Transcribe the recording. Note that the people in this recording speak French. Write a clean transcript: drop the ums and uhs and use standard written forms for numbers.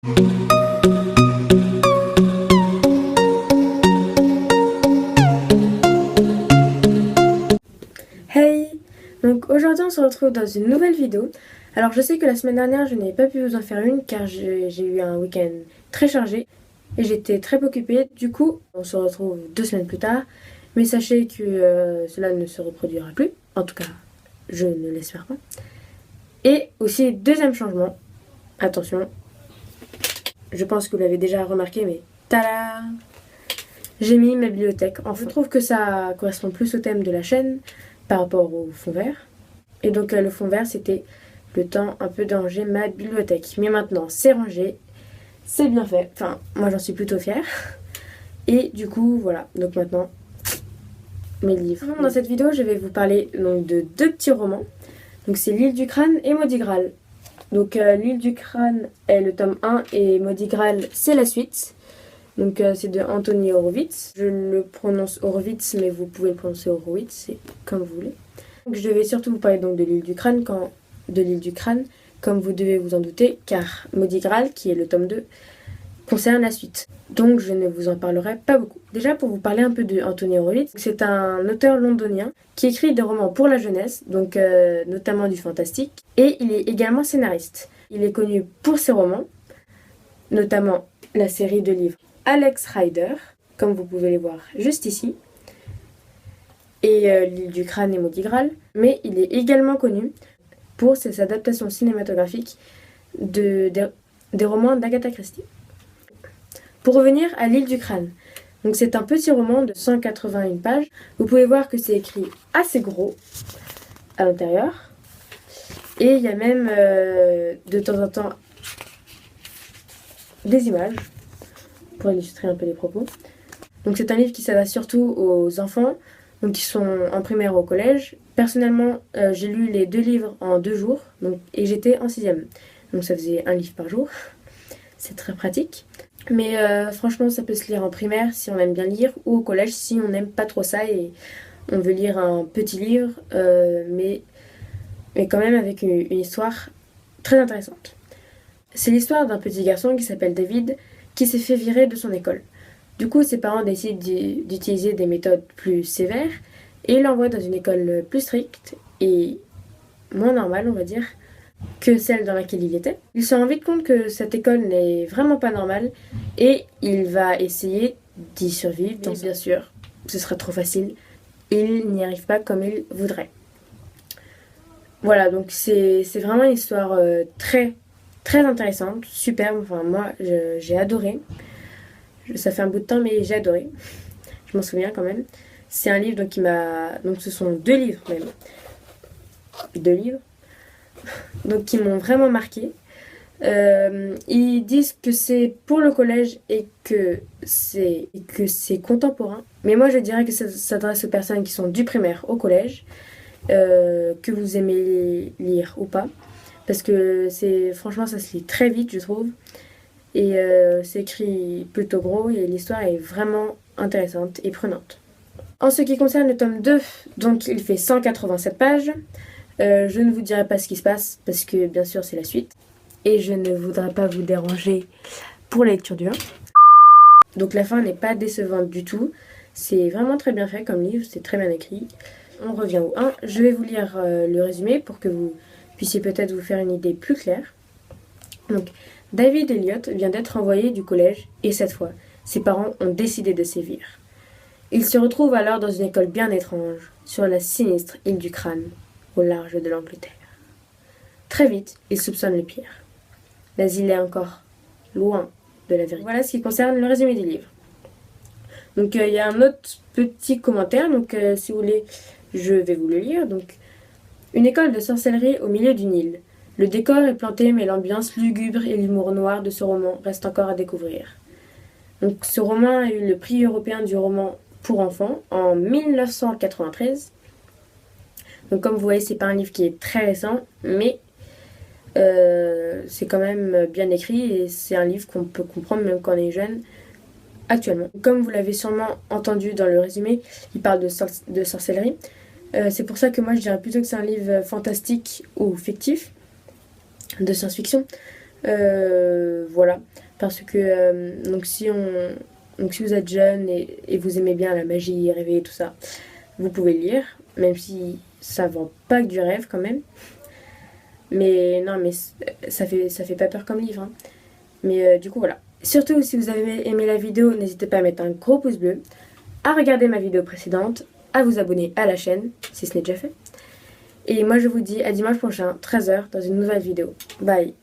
Hey! Donc aujourd'hui on se retrouve dans une nouvelle vidéo. Alors je sais que la semaine dernière je n'ai pas pu vous en faire une car j'ai eu un week-end très chargé et j'étais très occupée. Du coup on se retrouve 2 semaines plus tard. Mais sachez que cela ne se reproduira plus. En tout cas je ne l'espère pas. Et aussi deuxième changement. Attention. Je pense que vous l'avez déjà remarqué mais tada! J'ai mis ma bibliothèque. Je trouve que ça correspond plus au thème de la chaîne par rapport au fond vert. Et donc le fond vert c'était le temps un peu de ranger ma bibliothèque. Mais maintenant c'est rangé, c'est bien fait. Enfin moi j'en suis plutôt fière. Et du coup voilà, donc maintenant mes livres. Dans cette vidéo je vais vous parler donc, de 2 petits romans. Donc c'est L'île du crâne et Maudit Graal. Donc L'île du crâne est le tome 1 et Maudit Graal c'est la suite. Donc c'est de Anthony Horowitz. Je le prononce Horowitz, mais vous pouvez le prononcer Horowitz, c'est comme vous voulez. Donc, je vais surtout vous parler donc de l'île du crâne, comme vous devez vous en douter, car Maudit Graal, qui est le tome 2, concerne la suite. Donc je ne vous en parlerai pas beaucoup. Déjà pour vous parler un peu de Anthony Horowitz, c'est un auteur londonien qui écrit des romans pour la jeunesse, donc notamment du fantastique, et il est également scénariste. Il est connu pour ses romans, notamment la série de livres Alex Rider, comme vous pouvez les voir juste ici, et L'île du crâne et Maudit Graal, mais il est également connu pour ses adaptations cinématographiques des romans d'Agatha Christie. Pour revenir à L'île du crâne, donc c'est un petit roman de 181 pages. Vous pouvez voir que c'est écrit assez gros à l'intérieur, et il y a même de temps en temps des images pour illustrer un peu les propos. Donc c'est un livre qui s'adresse surtout aux enfants, donc qui sont en primaire ou au collège. Personnellement, j'ai lu les 2 livres en 2 jours, et j'étais en 6e. Donc ça faisait un livre par jour. C'est très pratique. Mais franchement, ça peut se lire en primaire si on aime bien lire, ou au collège si on n'aime pas trop ça et on veut lire un petit livre, mais quand même avec une histoire très intéressante. C'est l'histoire d'un petit garçon qui s'appelle David, qui s'est fait virer de son école. Du coup, ses parents décident d'utiliser des méthodes plus sévères et l'envoient dans une école plus stricte et moins normale, on va dire, que celle dans laquelle il était. Il se rend vite compte que cette école n'est vraiment pas normale et il va essayer d'y survivre. Donc, bien sûr, ce sera trop facile. Il n'y arrive pas comme il voudrait. Voilà, donc c'est vraiment une histoire très intéressante, superbe. Enfin, moi, j'ai adoré. Ça fait un bout de temps, mais j'ai adoré. Je m'en souviens quand même. C'est un livre donc, qui m'a... Donc ce sont 2 livres même. 2 livres. Donc qui m'ont vraiment marqué. Ils disent que c'est pour le collège et que c'est contemporain. Mais moi je dirais que ça s'adresse aux personnes qui sont du primaire au collège. Que vous aimez lire ou pas. Parce que franchement ça se lit très vite je trouve. Et c'est écrit plutôt gros et l'histoire est vraiment intéressante et prenante. En ce qui concerne le tome 2, donc il fait 187 pages. Je ne vous dirai pas ce qui se passe parce que bien sûr c'est la suite. Et je ne voudrais pas vous déranger pour la lecture du 1. Donc la fin n'est pas décevante du tout. C'est vraiment très bien fait comme livre, c'est très bien écrit. On revient au 1. Je vais vous lire le résumé pour que vous puissiez peut-être vous faire une idée plus claire. Donc, David Elliott vient d'être envoyé du collège et cette fois, ses parents ont décidé de sévir. Il se retrouve alors dans une école bien étrange, sur la sinistre île du crâne, au large de l'Angleterre. Très vite, il soupçonne le pire. Mais il est encore loin de la vérité. Voilà ce qui concerne le résumé du livre. Donc il y a un autre petit commentaire, donc si vous voulez, je vais vous le lire. Donc, une école de sorcellerie au milieu d'une île. Le décor est planté, mais l'ambiance lugubre et l'humour noir de ce roman reste encore à découvrir. Donc, ce roman a eu le prix européen du roman pour enfants en 1993. Donc, comme vous voyez, c'est pas un livre qui est très récent, mais c'est quand même bien écrit et c'est un livre qu'on peut comprendre même quand on est jeune actuellement. Comme vous l'avez sûrement entendu dans le résumé, il parle de sorcellerie. C'est pour ça que moi je dirais plutôt que c'est un livre fantastique ou fictif, de science-fiction. Voilà, parce que donc si vous êtes jeune et vous aimez bien la magie, rêver et tout ça, vous pouvez le lire, même si ça vend pas que du rêve quand même. Mais non, mais ça fait pas peur comme livre, hein. Mais du coup, voilà. Surtout, si vous avez aimé la vidéo, n'hésitez pas à mettre un gros pouce bleu, à regarder ma vidéo précédente, à vous abonner à la chaîne, si ce n'est déjà fait. Et moi, je vous dis à dimanche prochain, 13h, dans une nouvelle vidéo. Bye!